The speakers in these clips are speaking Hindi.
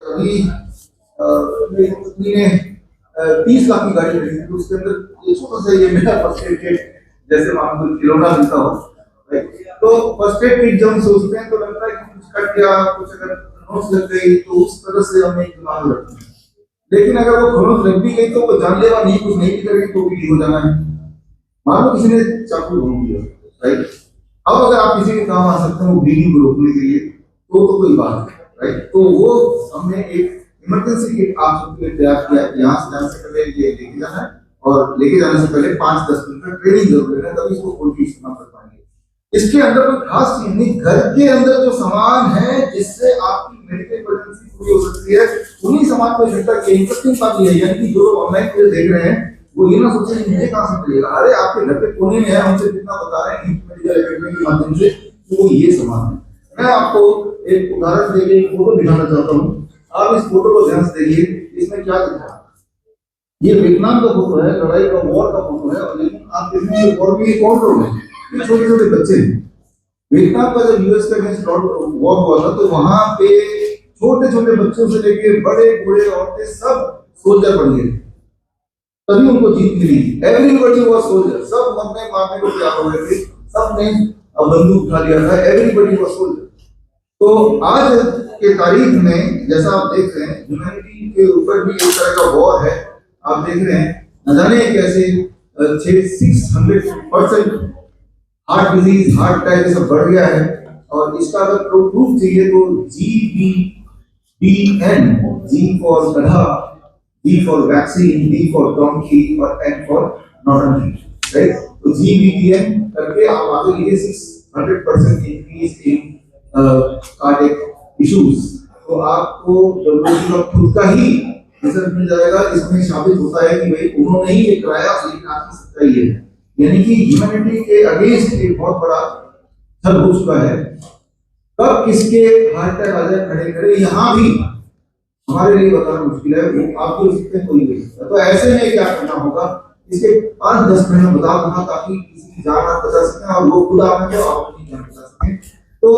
कभी मेरी पत्नी ने 30 लाख की गाड़ी खरीदी तो उसके अंदर ये छोटा सा ये मेरा फर्स्ट एड किट जैसे वहां कोई खिलौना मिलता हो, तो फर्स्ट एड किट जब हम सोचते हैं तो लगता है कि कुछ कट गया, कुछ अगर खरोंच लग गई तो उस तरह से हमें दिमाग रखते हैं। लेकिन अगर वो खरोंच लग भी गई तो वो जानलेवा नहीं, कुछ नहीं भी करेगी तो भी हो जाना है। मान लो किसी ने चाकू घूम दिया, राइट, अब अगर आप किसी के काम आ सकते हैं वो ब्लीडिंग को रोकने के लिए तो कोई बात है, राइट। तो वो हमने एक इमरजेंसी किट आप सबके लिए तैयार किया है। यहाँ से जाने से पहले ये लेके जाना है और लेके जाने से पहले 5-10 मिनट का ट्रेनिंग जरूर है, तभी इसको खोल के इस्तेमाल कर पाएंगे। इसके अंदर कोई खास चीज नहीं, घर के अंदर जो सामान है जिससे आपकी मेडिकल इमरजेंसी पूरी हो सकती है उन्हीं सामान को इकट्ठा किया। इंटरेस्टिंग बात यह है, यानी कि जो लोग ऑनलाइन वीडियो देख रहे हैं वो ये ना सोचे कि मुझे कहां से मिलेगा, अरे आपके घर के कोने में है, हमसे कितना बता रहे हैं मेडिकल इक्विपमेंट के माध्यम से, तो ये सामान है। मैं आपको एक उदाहरण देके एक फोटो दिखाना चाहता हूँ। आप इस फोटो को ध्यान से देखिए, इसमें क्या दिख रहा है। ये वियतनाम का फोटो है, लड़ाई का, वॉर का फोटो है, और लेकिन आप देखेंगे वॉर में कौन लोग हैं, ये छोटे छोटे बच्चे हैं। वियतनाम का जब यूएस के अगेंस्ट वॉर हुआ था तो वहां पे छोटे छोटे बच्चों से लेके बड़े बूढ़े औरतें सब सोल्जर बन गए, तभी उनको जीत मिली। एवरीबॉडी वाज सोल्जर, सब मरने मारने को तैयार हो गए थे, सबने बंदूक उठा लिया था, एवरीबॉडी वाज सोल्जर। तो आज के तारीख में जैसा आप देख रहे हैं, ह्यूमैनिटी के ऊपर भी एक तरह का वॉर है। आप देख रहे हैं न जाने कैसे 600% हार्ट डिजीज, हार्ट अटैक ये सब बढ़ गया है। और इसका अगर प्रूफ चाहिए तो GBBN, G फॉर गधा, D for vaccine, D for donkey और N फॉर नॉटंकी, राइट। तो GBBN करके आप आगे लिए 600% इंक्रीज इन कार्डियक इश्यूज। तो आपको WHO का खुद का ही रिजल्ट मिल जाएगा, इसमें साबित होता है कि भाई उन्होंने ही ये कराया, लेकिन आपकी सच्चाई है। यानी कि ह्यूमैनिटी के अगेंस्ट एक बहुत बड़ा छल हो चुका है। कब किसके हार्ट अटैक आ जाए खड़े खड़े यहाँ भी हमारे लिए बताना मुश्किल है, वो आप भी उससे कोई नहीं सकता। तो ऐसे में क्या करना होगा, इसके 5-10 मिनट में बता दूंगा ताकि किसी की जान आप बचा सकें और वो खुद आपने तो आप अपनी जान बचा सकें। तो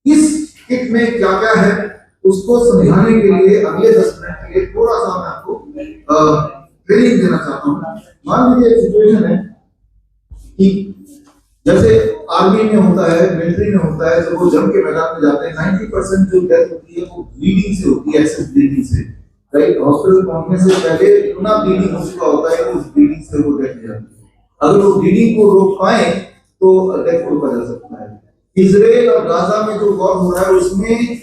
इस किट में क्या क्या है उसको समझाने के लिए अगले 10 मिनट के लिए थोड़ा सा मैं आपको ट्रेनिंग देना चाहता हूँ। मान लीजिए एक सिचुएशन है कि जैसे आर्मी में होता है, मिलिट्री में होता है, जब वो जंग के मैदान में जाते हैं 90% जो डेथ होती है वो ब्लीडिंग से होती है, एक्सेस ब्लीडिंग से, राइट। हॉस्पिटल पहुंचने से पहले इतना ब्लीडिंग हो चुका होता है कि उस ब्लीडिंग से वो डेथ हो जाती है। अगर वो ब्लीडिंग को रोक पाए तो डेथ को रोका जा सकता है। इजराइल और गाजा में जो वॉर हो रहा है उसमें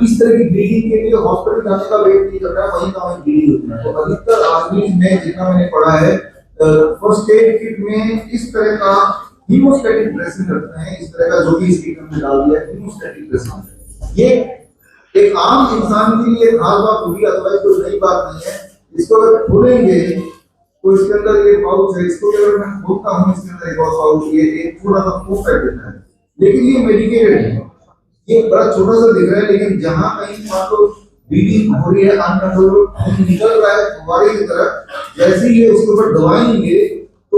इस तरह की ब्लीडिंग के लिए हॉस्पिटल जाने का वेट नहीं करता है, वहीं का वहीं ब्लीडिंग होती है। तो अधिकतर आर्मी में जितना मैंने पढ़ा है, फर्स्ट एड किट में इस तरह का हीमोस्टैटिक ड्रेसिंग करते हैं, इस तरह का जो भी इस किट में डाल दिया है हीमोस्टैटिक ड्रेसिंग। ये एक आम इंसान के लिए खास बात होगी, अदरवाइज कोई नई बात नहीं है। इसको अगर खोलेंगे तो इसके अंदर ये पाउच है, इसको अगर मैं खोलता हूँ इसके अंदर एक और पाउच, ये एक थोड़ा सा फूड पैक देता है, लेकिन ये मेडिकेटेड है। ये बड़ा छोटा सा दिख रहा है, लेकिन जहां कहीं मान लो ब्लीडिंग हो रही है, अनकंट्रोल निकल रहा है फुवारे की तरह, जैसे ही ये उसके ऊपर दबाएंगे तो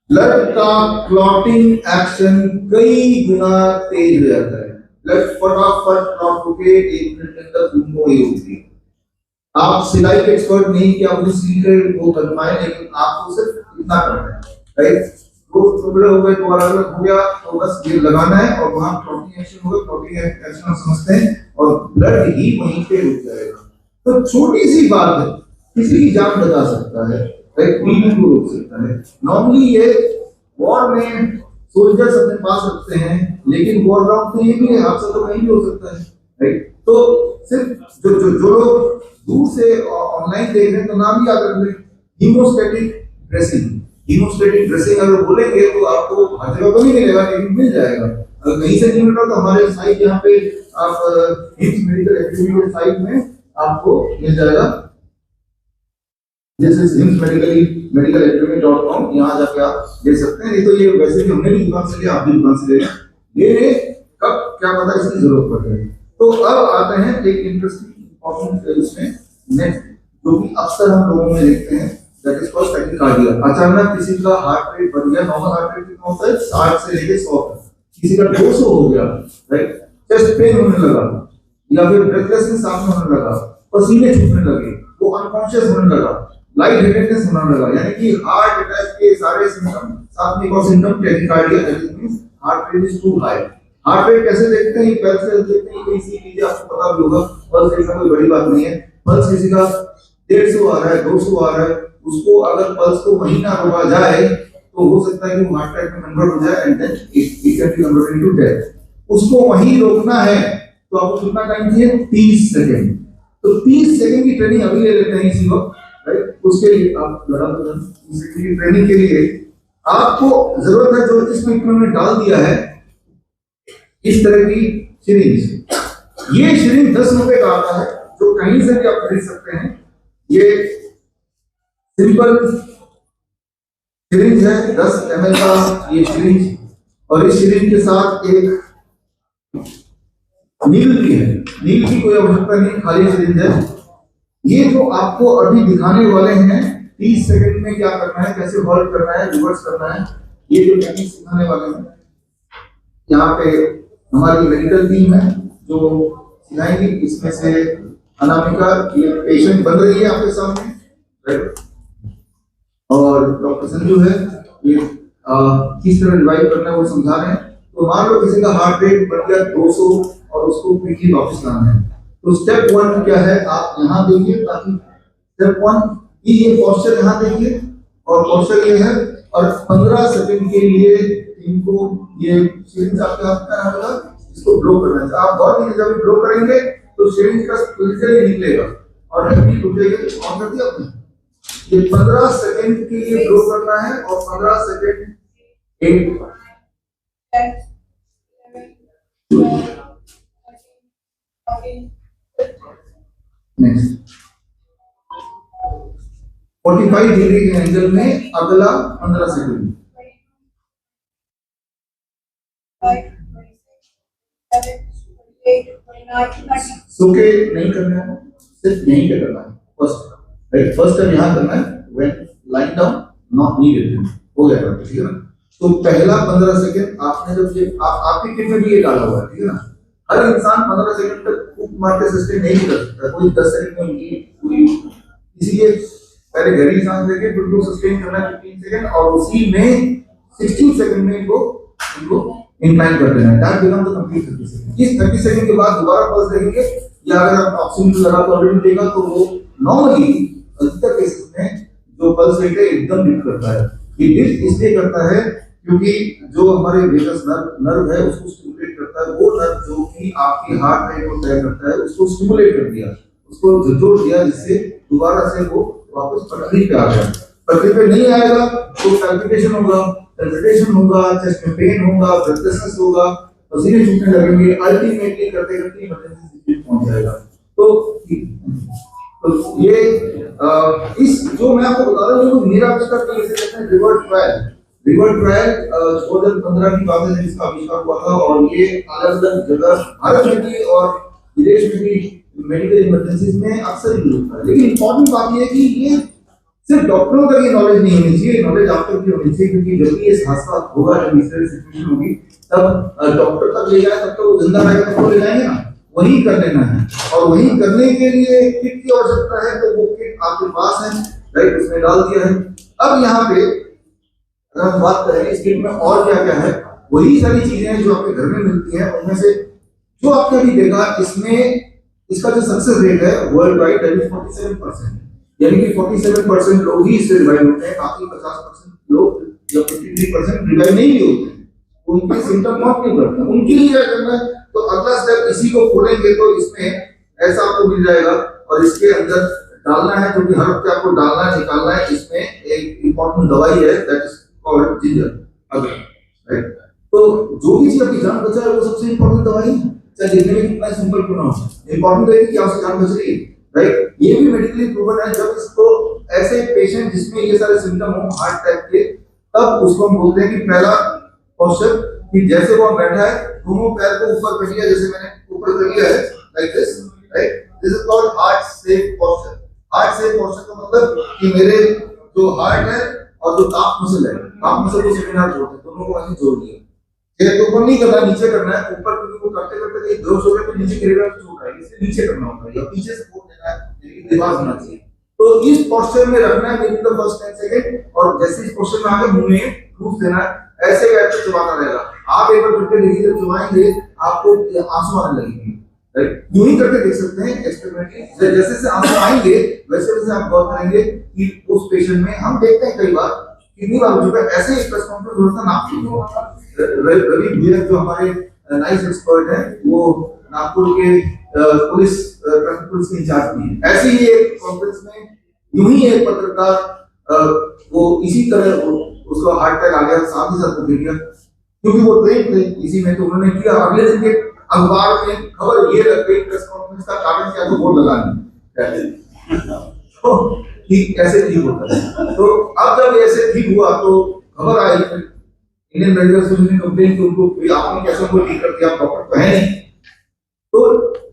ब्लड का क्लॉटिंग एक्शन कई गुना तेज हो जाता है। ब्लड फटाफट क्लॉट होके 1 मिनट के अंदर खून हो होती है। आप सिलाई के एक्सपर्ट नहीं कि आप उस सिलाई को कर पाए, लेकिन आपको सिर्फ इतना करना है, राइट। दो टुकड़े हो गए, तो अलग हो गया, तो बस ये लगाना है और वहां क्लॉटिंग एक्शन होगा, क्लॉटिंग एक्शन हम समझते हैं और ब्लड ही वहीं पे रुक जाएगा। तो छोटी सी बात है, किसी की जान बचा सकता है, राइट, ब्लीडिंग को रोक सकता है। नॉर्मली ये वॉर में सोल्जर्स अपने पास रखते हैं, लेकिन वॉर ग्राउंड में ये भी है, हादसा तो कहीं भी हो सकता है, राइट। तो सिर्फ जो लोग दूर से ऑनलाइन देख रहे हैं तो नाम ही याद रख लें, हीमोस्टैटिक ड्रेसिंग। हीमोस्टैटिक ड्रेसिंग अगर बोलेंगे तो आपको हर जगह तो नहीं मिलेगा, लेकिन मिल जाएगा। अगर कहीं से नहीं मिल रहा तो हमारे साइट यहाँ पे आप हिम्स मेडिकल एक्टिविटी साइट में आपको मिल जाएगा, जैसे हिम्स मेडिकल एक्टिविटी.com, यहाँ जाके आप ले सकते हैं। नहीं तो ये वैसे भी हमने भी दुकान से लिया, आप भी दुकान से ले लें, कब क्या पता इसकी जरूरत पड़ जाए। तो अब आते हैं एक इंटरेस्टिंग इसमें नेक्स्ट, जो कि अक्सर हम लोगों में देखते हैं, दैट इज कॉल्ड टैकिकार्डिया। अचानक किसी का हार्ट रेट बढ़ गया, नॉर्मल हार्ट रेट कितना होता है 60 से लेके 100 तक, किसी का 200 हो गया, राइट, चेस्ट पेन होने लगा, या फिर ब्रेथलेसनेस सामने होने लगा, पसीने छूटने लगे, वो अनकॉन्शियस होने लगा, लाइट हेडेडनेस होने लगा, यानी कि हार्ट अटैक के सारे सिम्टम, साथ में एक और symptom tachycardia, that means heart rate is too high. Heart rate कैसे देखते हैं? पल्स देखते हैं, इसी चीजें आपको पता भी होगा, पल्स देखना कोई बड़ी बात नहीं है। पल्स किसी का 150 आ रहा है, 200 आ रहा है, उसको अगर पल्स को महीना रोका जाए तो हो सकता है कि वो हार्ट अटैक में कन्वर्ट हो जाए and then it can be converted into death. उसको वहीं रोकना है तो आपको कितना टाइम चाहिए? 30 सेकंड। तो 30 सेकंड की ट्रेनिंग अभी ले लेते हैं इसी वक्त, राइट? उसके लिए आप लगा दो, इसकी ट्रेनिंग के लिए आपको जरूरत है जो इस इक्विपमेंट में डाल दिया है, इस तरह की सिरिंज। ये सिरिंज 10 रुपए का आता है, जो कहीं से भी आप खरीद सकते हैं। ये सिंपल सिरिंज है, 10 ml का ये सिरिंज, और इस सिरिंज के साथ एक नील भी है। नील की कोई आवश्यकता नहीं, खाली सिरिंज है। ये जो आपको अभी दिखाने वाले हैं 30 सेकंड में क्या करना है, कैसे होल्ड करना है, रिवर्स करना है, ये जो टेक्निक सिखाने वाले हैं, यहाँ पे हमारी मेडिकल टीम है जो सिखाएंगी। इसमें से अनामिका ये पेशेंट बन रही है आपके सामने, राइट? और डॉक्टर संजू है, ये किस तरह रिवाइव करना है वो समझा रहे हैं। तो मान लो किसी का हार्ट रेट बढ़ गया 200 और उसको पीटी वापस लाना है, तो स्टेप 1 क्या है, आप यहाँ देखिए, ताकि स्टेप 1 ये पोस्चर यहाँ देखिए, और पोस्चर ये है, और 15 सेकंड के लिए इनको ये सिरिंज आपके हाथ में आएगा, इसको ब्लो करना है। आप बहुत ही जब ब्लो करेंगे तो सिरिंज का स्पिरिचुअली निकलेगा और हैप्पी टूटेगा। ऑन कर दिया आपने? ये 15 सेकंड के लिए ब्लो करना है, और 15 सेकंड एक नेक्स्ट 45 डिग्री के एंगल में अगला 15 सेकंड। सोके नहीं करना है, सिर्फ यहीं पे करना है फर्स्ट, राइट? फर्स्ट टाइम यहाँ करना है, when line down not needed, हो गया, ठीक है ना? तो पहला 15 सेकंड आपने जब ये आपकी किट में भी ये डाला हुआ है, ठीक है ना? हर इंसान 15 सेकंड तक फूक मार के सस्टेन नहीं कर सकता, कोई 10 सेकंड में उनकी पूरी, इसलिए पहले गहरी सांस लेके बिल्कुल सस्टेन करना है 15 सेकंड, और उसी में 16 सेकंड में इनको इंक्लाइन कर देना है, that become the complete 30 second. इस 30 सेकंड के बाद दोबारा पल्स देंगे, या अगर आप ऑक्सीजन लगा तो ऑलरेडी देगा, तो वो नॉर्मली अधिकतर केसेस में जो पल्स रेट है एकदम डिप करता है। ये डिप इसलिए करता है क्योंकि जो हमारे वेगस नर्व है उसको स्टिमुलेट करता है, वो नर्व जो कि आपके हार्ट रेट को तय करता है उसको स्टिमुलेट कर दिया, उसको झकझोर दिया, जिससे दोबारा से वो वापस पटरी पे आ गया। पटरी पे नहीं आएगा तो पैल्पिटेशन होगा, चेस्ट में पेन होगा, ब्रेथलेसनेस होगा, पसीने छूटने लगेंगे, अल्टीमेटली करते करते इमरजेंसी सिचुएशन पहुंच जाएगा। तो ये इस जो मैं आपको बता रहा हूँ, मेरा आविष्कार तो इसे कहते हैं रिवर्ट ट्रायल। रिवर्ट ट्रायल 2015 की बात है जिसका आविष्कार हुआ था, और ये अलग अलग जगह भारत में भी और विदेश में भी मेडिकल इमरजेंसीज में अक्सर यूज होता है। लेकिन इंपॉर्टेंट बात यह है कि ये सिर्फ डॉक्टरों तक ये नॉलेज नहीं होनी चाहिए, नॉलेज आप तक भी होनी चाहिए, क्योंकि जब भी ये हादसा होगा, जब इस तरह सिचुएशन होगी, तब डॉक्टर तक ले जाए, तब तो वो जिंदा रहेगा, तब तो ले जाएंगे ना, वही कर लेना है। और वही करने के लिए किट की आवश्यकता है, तो वो किट आपके पास है, राइट? उसमें डाल दिया है। अब यहाँ पे अगर हम बात करें इस किट में और क्या क्या है, वही सारी चीजें जो आपके घर में मिलती हैं, उनमें से जो आपने अभी देखा, इसमें इसका जो सक्सेस रेट है वर्ल्ड वाइड दैट इज 47%, यानी कि 47% लोग ही इससे रिवाइव होते हैं, बाकी 50% लोग या 53% रिवाइव नहीं भी होते हैं, उनके सिम्टम नॉट नहीं करते। उनके लिए क्या करना है, तो अगला स्टेप इसी को खोलेंगे तो इसमें ऐसा आपको मिल जाएगा, और इसके अंदर डालना है, जो कि हर वक्त आपको डालना है, निकालना है। इसमें एक इंपॉर्टेंट दवाई है दैट इज कॉल्ड जिंजर, अगर राइट? तो जो भी चीज आपकी जान बचा है वो सबसे इंपॉर्टेंट दवाई है, चाहे देखने में कितना सिंपल क्यों ना हो, इंपॉर्टेंट है कि क्या उससे जान बच रही है, राइट? ये भी मेडिकली प्रूवन है। जब इसको ऐसे पेशेंट जिसमें ये सारे सिम्टम हो हार्ट अटैक के, तब उसको हम बोलते हैं कि पहला पोस्चर कि जैसे वो बैठा है, दोनों पैर को ऊपर कर लिया, जैसे मैंने ऊपर कर लिया है, like this, right? This is called heart safe posture. Heart safe posture का मतलब कि मेरे जो हार्ट है और जो काफ मसल है, काफ मसल को सेकेंड हार्ट बोलते हैं, दोनों को ऐसे जोड़ दिया। ये तो ऊपर नहीं करना, नीचे करना है। ऊपर क्योंकि वो तो करते करते कहीं बेहोश हो गए तो नीचे गिरेगा तो चोट आएगी, इसलिए नीचे करना होता है या पीछे सपोर्ट देना है, यानी कि दीवार होना चाहिए। तो इस पोस्चर में रखना है विद द फर्स्ट 10 सेकंड, और जैसे इस पोस्चर में आगे मुंह में प्रूफ देना है, ऐसे करके चबाना रहेगा। आप एक बार करके देखिए, जब चबाएंगे आपको आंसू आने लगेंगे, राइट? यूं ही करके देख सकते हैं एक्सपेरिमेंटली, जैसे जैसे आंसू आएंगे वैसे वैसे आप गौर करेंगे कि उस पेशेंट में, हम देखते हैं कई बार, कितनी बार हो चुका है ऐसे ही प्रेस कॉन्फ्रेंस होता नागपुर, रवि भैया जो हमारे नाइस एक्सपर्ट है, वो नागपुर के पुलिस ट्रैफिक पुलिस के इंचार्ज भी है। ऐसे ही एक कॉन्फ्रेंस में यूं ही एक पत्रकार वो इसी तरह उसका हार्ट अटैक आ गया, साथ ही साथ वो गिर गया, क्योंकि वो ट्रेन थे इसी में। तो उन्होंने किया, अगले दिन के अखबार में खबर ये लग गई प्रेस कॉन्फ्रेंस का कारण क्या, तो बोर्ड लगा दी तो ठीक कैसे ठीक होता है। तो अब जब ऐसे ठीक हुआ तो खबर आई, इंडियन मेडिकल एसोसिएशन ने कंप्लेन की उनको, आपने कैसे को ठीक कर दिया, डॉक्टर तो है नहीं। तो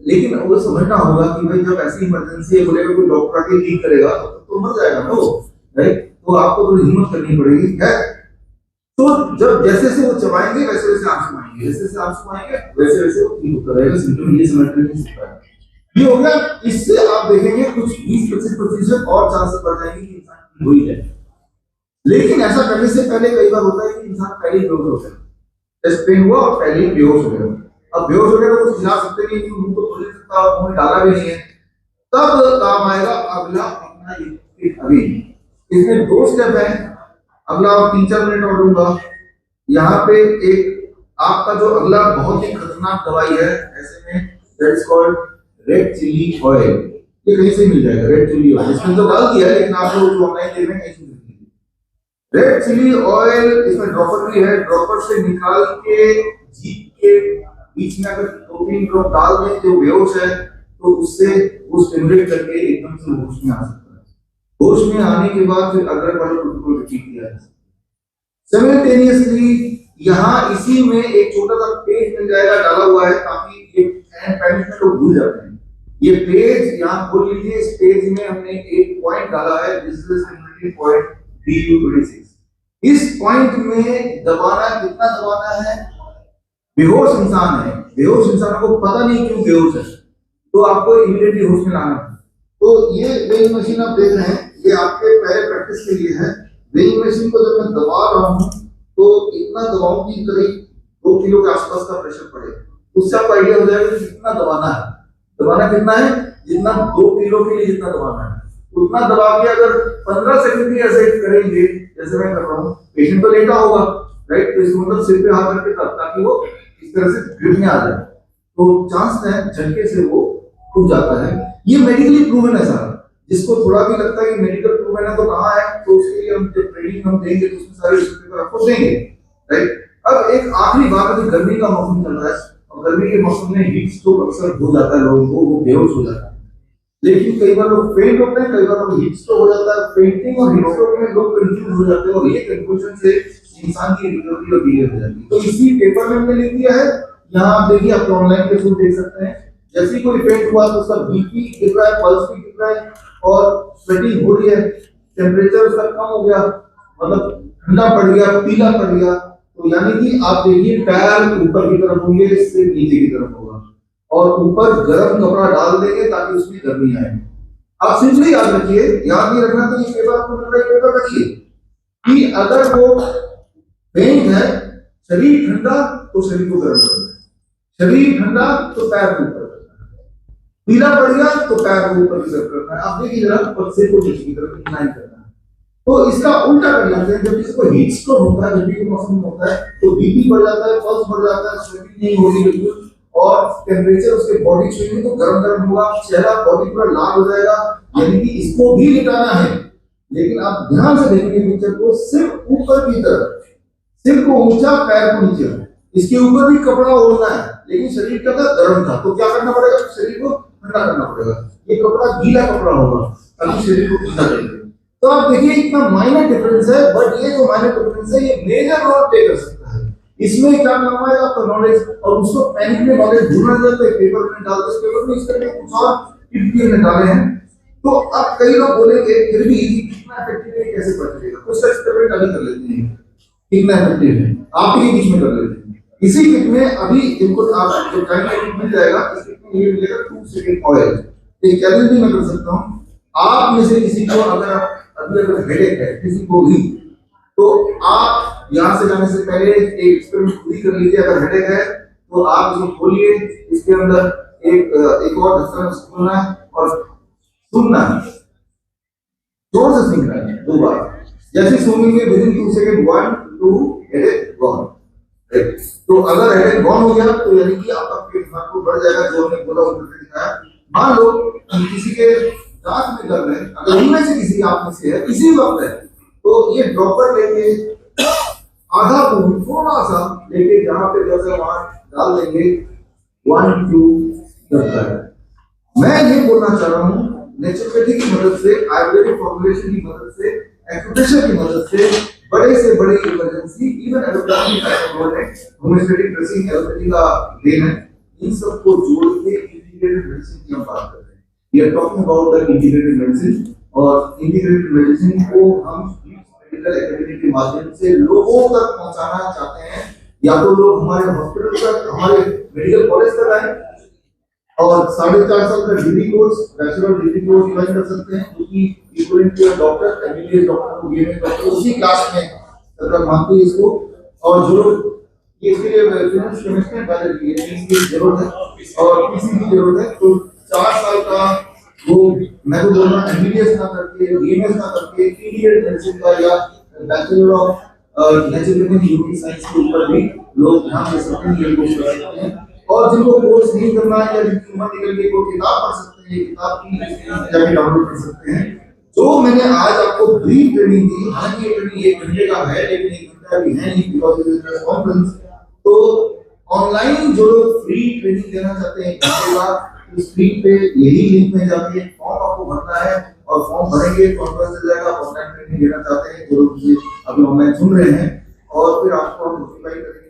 लेकिन वो समझना होगा कि भाई जब ऐसी इमरजेंसी है, बोलेगा कोई डॉक्टर आके ठीक करेगा तो मर जाएगा ना वो, राइट? तो आपको थोड़ी हिम्मत करनी पड़ेगी, है? तो जब जैसे जैसे वो चबाएंगे वैसे वैसे आंसू आएंगे, जैसे जैसे आंसू आएंगे वैसे वैसे वो ठीक होता रहेगा। सिम्टम ये समझ नहीं सकता है, ये हो गया। इससे आप देखेंगे कुछ 20-25% और चांसेस बढ़ जाएंगे कि इंसान ठीक हो ही जाए। लेकिन ऐसा करने से पहले कई बार होता है कि इंसान पहले ही बेहोश हो गया, चेस्ट पेन हुआ और पहले ही बेहोश हो गया। अब बेहोश हो गया तो कुछ खिला सकते नहीं, मुंह तो खोल नहीं सकता, मुंह में डाला भी नहीं है, तब काम आएगा अगला अपना अभी। इसमें 2 स्टेप है, अगला 3-4 मिनट और दूंगा। यहाँ पे एक आपका जो अगला बहुत ही खतरनाक दवाई है ऐसे में, that is called red chilli oil. ये कहीं से मिल जाएगा रेड चिली ऑयल, इसमें तो डाल दिया है लेकिन आप लोग जो ऑनलाइन देख रहे हैं कहीं से रेड चिली ऑयल, इसमें ड्रॉपर भी है। ड्रॉपर से निकाल के जीभ के बीच में अगर 2-3 ड्रॉप डाल दें जो बेहोश है, तो उससे वो स्टिमुलेट करके एकदम से होश में आ सकता है। होश में आने के बाद फिर अगले वाले प्रोटोकॉल रिपीट किया जाए। सिमिलटेनियसली यहाँ इसी में एक छोटा सा पेज मिल जाएगा डाला हुआ है, ताकि ये पैनिक में लोग भूल जाते हैं। ये पेज यहाँ खोल लीजिए, इस पेज में हमने एक पॉइंट डाला है, this is similarity point DU26। इस पॉइंट में दबाना, कितना दबाना है? बेहोश इंसान है, बेहोश इंसान को पता नहीं क्यों बेहोश है, तो आपको इमीडिएटली होश में लाना है। तो ये वेइंग मशीन आप देख रहे हैं, ये आपके पहले प्रैक्टिस के लिए है। वेइंग मशीन को जब मैं दबा रहा हूँ तो इतना दबाऊं कि करीब 2 किलो के आसपास का प्रेशर पड़े, उससे आपको आइडिया हो जाएगा कि कितना दबाना है। दबाना कितना है? जितना 2 किलो के लिए जितना दबाना है उतना दबा के अगर 15 सेकंड भी ऐसे करेंगे जैसे मैं कर रहा हूँ, पेशेंट तो लेटा होगा, राइट? तो इसको मतलब सिर पे हाथ रख के तब, ताकि वो इस तरह से ग्रिप में आ जाए, तो चांस है झटके से वो टूट जाता है। ये मेडिकली प्रूवन है सारा। जिसको थोड़ा भी लगता है कि मेडिकल प्रूवन है तो कहाँ है, तो उसके लिए हम जब ट्रेनिंग हम देंगे तो उसमें सारे पेपर आपको देंगे, राइट? अब एक आखिरी बात, अभी गर्मी का मौसम चल रहा है और गर्मी के मौसम में हीट स्ट्रोक अक्सर हो जाता है लोगों को, वो बेहोश हो जाता है। लेकिन कई बार लोग फेंट होते हैं, कई बार लोग हीट स्ट्रोक हो जाता है। फेंटिंग और हीट स्ट्रोक में लोग कंफ्यूज हो जाते हैं और ये कंफ्यूजन से इंसान की रिकवरी और डिले हो जाती है। तो इसी पेपर में हमने लिख दिया है, यहाँ आप देखिए, आप ऑनलाइन के थ्रू देख सकते हैं। जैसे कोई फेंट हुआ तो उसका बीपी गिर रहा है, पल्स भी गिर रहा है और स्वेटिंग हो रही है, टेम्परेचर उसका कम हो गया, मतलब ठंडा पड़ गया, पीला पड़ गया, तो यानी कि आप देखिए पैर ऊपर की तरफ होंगे, इससे नीचे की तरफ होगा, और ऊपर गर्म कपड़ा डाल देंगे ताकि उसमें गर्मी आए। आप सिंपली याद रखिए, याद नहीं रखना तो ये पेपर आपको मिल रहा है, पेपर रखिए कि अगर वो फेंट है, शरीर ठंडा तो शरीर को गर्म करना है, शरीर ठंडा तो पैर को ऊपर करना है, पीला पड़ गया तो पैर को ऊपर की तरफ करना है। आप देखिए जरा, सिर को नीचे की तरफ इंक्लाइन करना है। तो इसका उल्टा कर लेते हैं, जब किसी को हीट स्ट्रोक होता है, गर्मी के मौसम में होता है, तो बीपी बढ़ जाता है, पल्स बढ़ जाता है, स्वेटिंग नहीं होगी बिल्कुल, और टेम्परेचर उसके बॉडी छूएंगे तो गर्म गर्म होगा, चेहरा बॉडी पूरा लाल हो जाएगा, यानी कि इसको भी लिटाना है। लेकिन आप ध्यान से देखेंगे पिक्चर को, सिर्फ ऊपर की तरफ, सिर को ऊंचा, पैर को नीचे, इसके ऊपर भी कपड़ा ओढ़ना है, लेकिन शरीर का गर्म था, तो क्या करना पड़ेगा? शरीर को ठंडा करना पड़ेगा। ये कपड़ा गीला कपड़ा होगा ताकि शरीर को ठंडा करेगा। तो आप देखिए इतना माइनर डिफरेंस है, बट ये जो माइनर डिफरेंस है ये मेजर रोल प्ले कर सकता है। इसमें क्या काम आएगा आपका नॉलेज, और उसको पैनिक में नॉलेज भूलना जाता है, पेपर में डाल दो, पेपर में इस तरह के कुछ और टिप्स में डाले हैं। तो अब कई लोग बोलेंगे फिर भी कितना इफेक्टिव है, कैसे पता चलेगा? कुछ एक्सपेरिमेंट अभी कर लेते हैं, कितना इफेक्टिव है आप ही बीच में कर लेते हैं। इसी किट में अभी इनको आप जो जाएंगे किट मिल जाएगा, इस किट में ये मिलेगा 2 सेकंड ऑयल। एक चैलेंज भी मैं कर सकता हूँ, आप में से किसी को अगर हेडेक है किसी को भी, तो आप यहाँ से जाने से पहले एक एक्सपेरिमेंट खुद ही कर लीजिए। अगर हेडेक है तो आप इसको खोलिए, इसके अंदर एक और ढक्कन खोलना और सुनना, जोर से सुनना है 2 बार। जैसे सुनेंगे विदिन 2 सेकंड 1 2 हेडेक गॉन। तो अगर हेडेक गॉन हो गया तो यानी कि आपका पेट आपको बढ़ जाएगा, जो हमने बोला वो दिखाया। मान लो किसी के दांत में दर्द है, अगर उनमें से किसी आप में से है इसी वक्त है, तो ये ड्रॉपर लेके आधा पून थोड़ा सा लेके जहां पे दर्द है वहां डाल देंगे, 1 2 करता है। मैं ये बोलना चाह रहा हूँ नेचुरोपैथी की मदद से, आयुर्वेदिक फॉर्मुलेशन की मदद से, एक्यूप्रेशर की मदद से बड़े से बड़ी इमरजेंसी, इवन एलोपैथी का होम्योपैथिक ड्रेसिंग एलोपैथी का देन है, इन सबको जोड़ के इंटीग्रेटेड मेडिसिन की हम बात कर रहे हैं। We are talking about the integrated medicine, और इंटीग्रेटेड मेडिसिन को हम मेडिकल एकेडमी के माध्यम से लोगों तक पहुंचाना चाहते हैं। या तो लोग हमारे हॉस्पिटल तक, हमारे मेडिकल कॉलेज तक आए और 4.5 साल का degree course, bachelor degree course join कर सकते हैं, क्योंकि equivalent to doctor, MBBS doctor को गिवन डॉक्टर उसी क्लास में सरकार मानती है इसको। और जो लोग ये इसके लिए फिजिक्स केमिस्ट्री वाले की जरूरत है और किसी की जरूरत है, तो 4 साल का वो मैं तो बोल रहा हूँ एमबीबीएस ना करके, बीएमएस ना करके, पीडीएड मेडिसिन का या bachelor of naturopathy human science के ऊपर भी लोग ध्यान दे सकते हैं, ये कोर्स कर सकते हैं। और जिनको कोर्स नहीं करना है या जिनकी उम्र निकल गई वो किताब पढ़ सकते हैं, किताब की जाके डाउनलोड कर सकते हैं। जो मैंने आज आपको ब्रीफ ट्रेनिंग दी, हालांकि ये ट्रेनिंग 1 घंटे का है, लेकिन 1 घंटा भी है नहीं because it is a conference. तो ऑनलाइन जो लोग फ्री ट्रेनिंग देना चाहते हैं घंटे का, उस फ्री पे यही लिंक में जाके फॉर्म आपको भरना है और फॉर्म भरेंगे कॉन्फ्रेंस चल जाएगा। ऑनलाइन ट्रेनिंग देना चाहते हैं जो लोग अभी ऑनलाइन सुन रहे हैं, और फिर आपको हम नोटिफाई करेंगे।